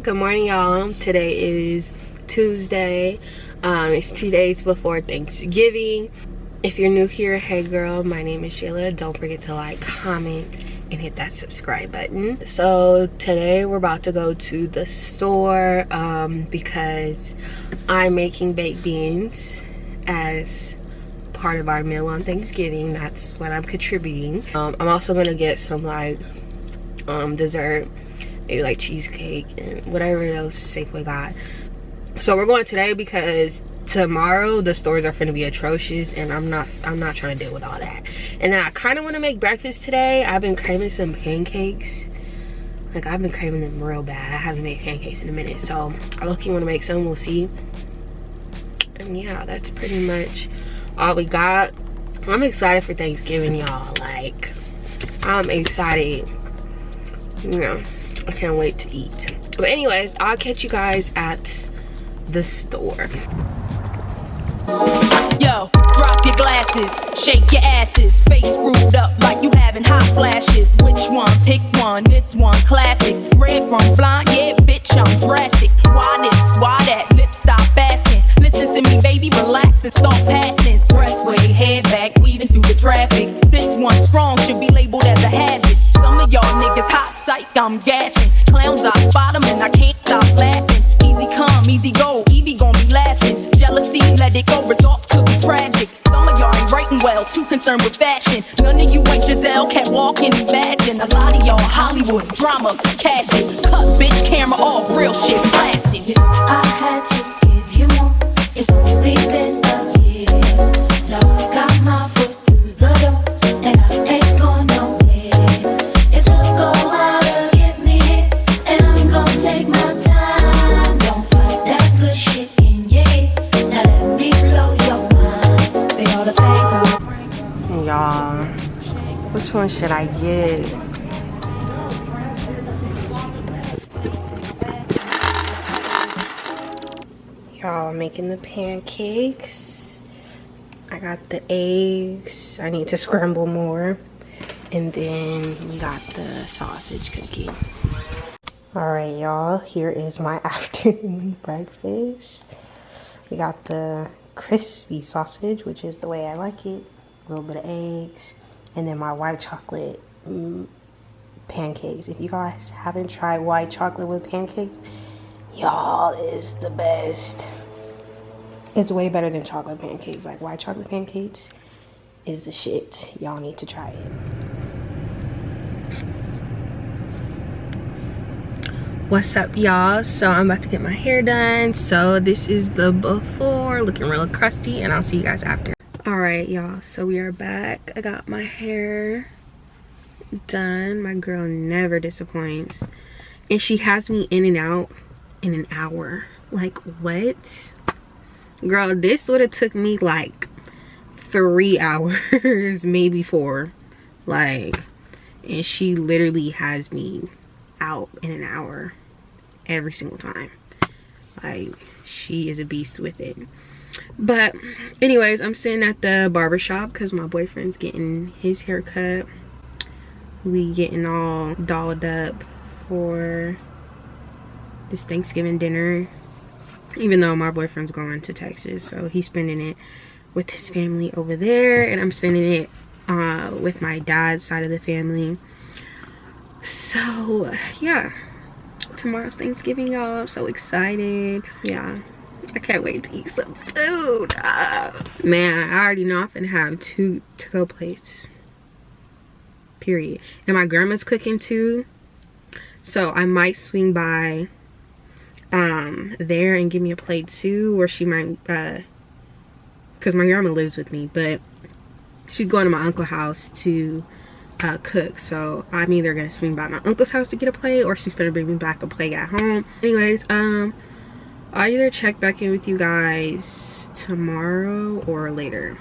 Good morning, y'all. Today is Tuesday. It's 2 days before Thanksgiving. If you're new here, hey girl, my name is Sheila. Don't forget to like, comment, and hit that subscribe button. So today we're about to go to the store because I'm making baked beans as part of our meal on Thanksgiving. That's what I'm contributing. I'm also gonna get some like dessert, maybe like cheesecake and whatever else Safeway got. So we're going today because tomorrow the stores are going to be atrocious, and I'm not trying to deal with all that. And then I kind of want to make breakfast today. I've been craving some pancakes. Like, I've been craving them real bad. I haven't made pancakes in a minute, so I look, you want to make some. We'll see. And yeah, that's pretty much all we got. I'm excited for Thanksgiving, y'all. Like, I'm excited. You know, I can't wait to eat. But anyways, I'll catch you guys at the store. Yo, drop your glasses, shake your asses, face screwed up like you having hot flashes. Which one? Pick one. This one classic. Red from blind, yeah, bitch, I'm drastic. Why this? Why that? Lips stop asking. Listen to me, baby, relax and start passing. Expressway, head back, weaving through the traffic. This one strong should be labeled as a hazard. Some of y'all niggas hot psych, I'm gassing. Clowns, I spot them and I can't stop laughing. Easy come, easy go, Evie gon' be lasting. Jealousy, let it go, results could be tragic. Some of y'all ain't writing well, too concerned with fashion. None of you ain't Giselle, can't walk and imagine. A lot of y'all Hollywood drama, casting. Cut bitch, camera off, real shit, blasting. I had to give you more. It's only been a year. Now I got my foot through the door, and I ain't going nowhere. It took a while to get me here, and I'm gonna take my time. Don't fight that good shit in your head. Now let me blow your mind. They ought to pay. Y'all, which one should I get? Y'all, I'm making the pancakes. I got the eggs. I need to scramble more. And then we got the sausage cooking. All right, y'all, here is my afternoon breakfast. We got the crispy sausage, which is the way I like it. A little bit of eggs. And then my white chocolate pancakes. If you guys haven't tried white chocolate with pancakes, y'all, is the best. It's way better than chocolate pancakes. Like, white chocolate pancakes is the shit. Y'all need to try it. What's up, y'all? So I'm about to get my hair done. So this is the before, looking real crusty, and I'll see you guys after. All right, y'all, so we are back. I got my hair done. My girl never disappoints, and she has me in and out in an hour. Like, what? Girl, this would have took me like 3 hours, maybe 4. Like, and she literally has me out in an hour every single time. Like, she is a beast with it. But anyways, I'm sitting at the barber shop because my boyfriend's getting his hair cut. We getting all dolled up for this Thanksgiving dinner, even though my boyfriend's going to Texas, so he's spending it with his family over there, and I'm spending it with my dad's side of the family. So yeah, tomorrow's Thanksgiving, y'all. I'm so excited. Yeah, I can't wait to eat some food. Man, I already know I'm gonna have 2 to-go plates, period. And my grandma's cooking too, so I might swing by there and give me a plate too, or she might because my grandma lives with me, but she's going to my uncle's house to cook, so I'm either gonna swing by my uncle's house to get a plate, or she's gonna bring me back a plate at home. Anyways, I'll either check back in with you guys tomorrow or later.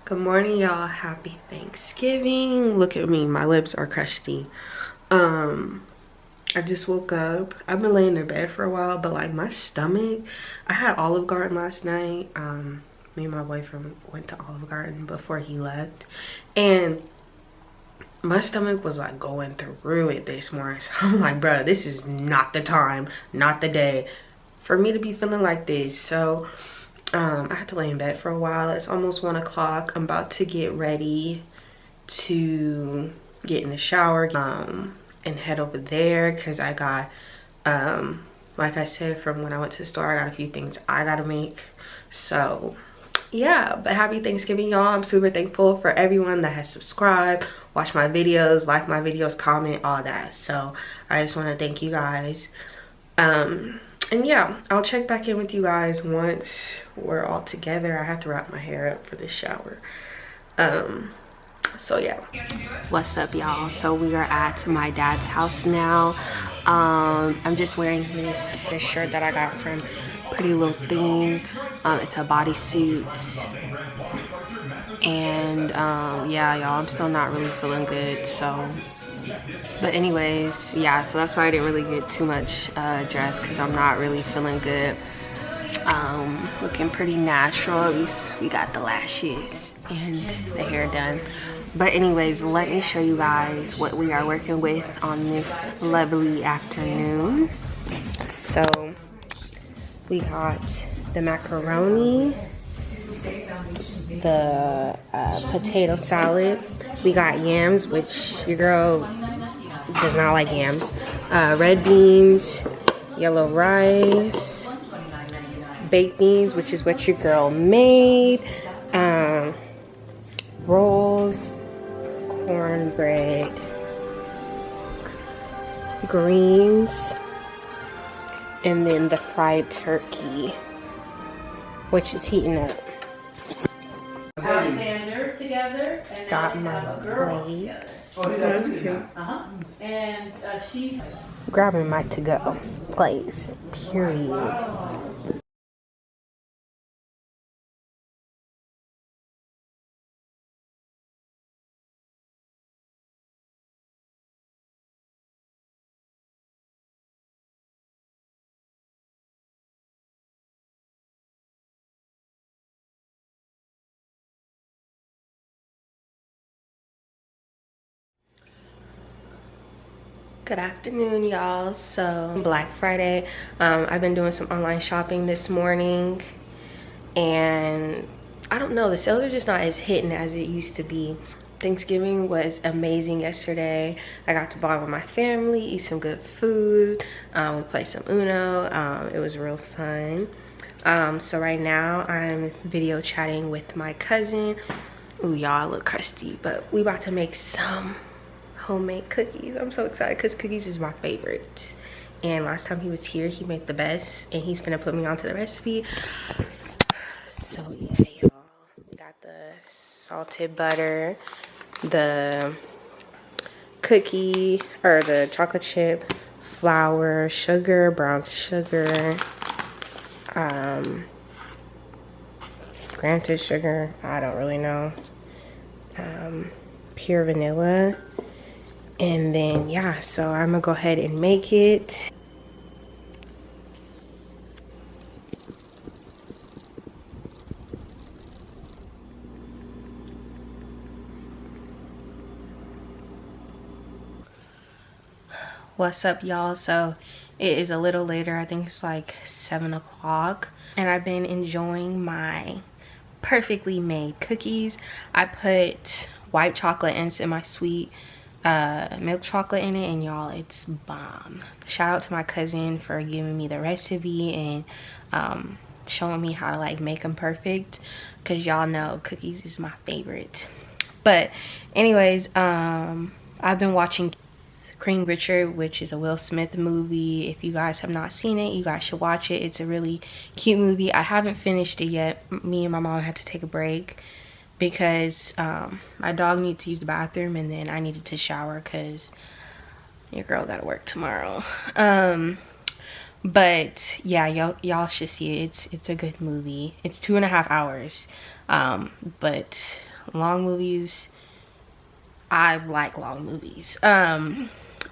Good morning, y'all. Happy Thanksgiving. Look at me, my lips are crusty. I just woke up. I've been laying in bed for a while, but like my stomach, I had Olive Garden last night. Me and my boyfriend went to Olive Garden before he left, and my stomach was like going through it this morning. So I'm like, bro, this is not the time, not the day for me to be feeling like this. So I had to lay in bed for a while. It's almost 1 o'clock. I'm about to get ready to get in the shower and head over there because I got like I said, from when I went to the store, I got a few things I gotta make. So yeah, but happy Thanksgiving, y'all. I'm super thankful for everyone that has subscribed, watched my videos, liked my videos, comment, all that. So I just want to thank you guys. And yeah, I'll check back in with you guys once we're all together. I have to wrap my hair up for this shower. So yeah, what's up, y'all? So we are at my dad's house now. I'm just wearing this shirt that I got from Pretty Little Thing. It's a bodysuit, and yeah, y'all, I'm still not really feeling good. So, but anyways, yeah, so that's why I didn't really get too much dressed, because I'm not really feeling good. Looking pretty natural. At least we got the lashes and the hair done. But anyways, let me show you guys what we are working with on this lovely afternoon. So we got the macaroni, the potato salad. We got yams, which your girl does not like yams. Red beans, yellow rice, baked beans, which is what your girl made. Rolls, cornbread, greens, and then the fried turkey, which is heating up. Alexander together, and Got now my we have a girl plates. together. Oh, that's cute. And she. Grabbing my to-go plates, period. Good afternoon, y'all. So Black Friday, I've been doing some online shopping this morning, and I don't know, the sales are just not as hitting as it used to be. Thanksgiving was amazing yesterday. I got to bond with my family, eat some good food, we played some Uno. It was real fun. So right now I'm video chatting with my cousin. Ooh, y'all, look crusty, but we about to make some homemade cookies. I'm so excited because cookies is my favorite, and last time he was here he made the best, and he's gonna put me onto the recipe. So yeah, y'all, we got the salted butter, the cookie or the chocolate chip, flour, sugar, brown sugar, granted sugar, I don't really know, pure vanilla. And then yeah, so I'm gonna go ahead and make it. What's up, y'all? So it is a little later. I think it's like 7 o'clock, and I've been enjoying my perfectly made cookies. I put white chocolate and semi-sweet milk chocolate in it, and y'all, it's bomb. Shout out to my cousin for giving me the recipe and showing me how to like make them perfect, because y'all know cookies is my favorite. But anyways, I've been watching King Richard, which is a Will Smith movie. If you guys have not seen it, you guys should watch it. It's a really cute movie. I haven't finished it yet. Me and my mom had to take a break because my dog needs to use the bathroom, and then I needed to shower because your girl gotta work tomorrow. But yeah, y'all should see it. It's a good movie. It's 2.5 hours, but long movies, I like long movies.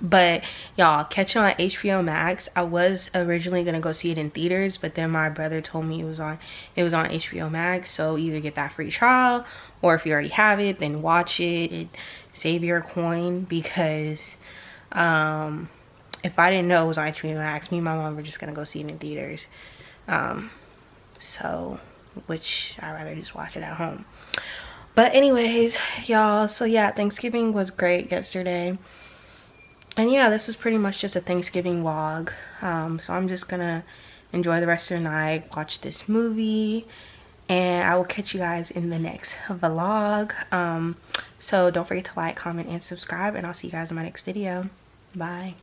But y'all, catch it on HBO Max. I was originally gonna go see it in theaters, but then my brother told me it was on HBO Max. So either get that free trial, or if you already have it, then watch it and save your coin, because if I didn't know it was on HBO Max, me and my mom were just gonna go see it in theaters. So which I'd rather just watch it at home. But anyways, y'all, so yeah, Thanksgiving was great yesterday. And yeah, this was pretty much just a Thanksgiving vlog. So I'm just gonna enjoy the rest of the night, watch this movie, and I will catch you guys in the next vlog. So don't forget to like, comment, and subscribe, and I'll see you guys in my next video. Bye.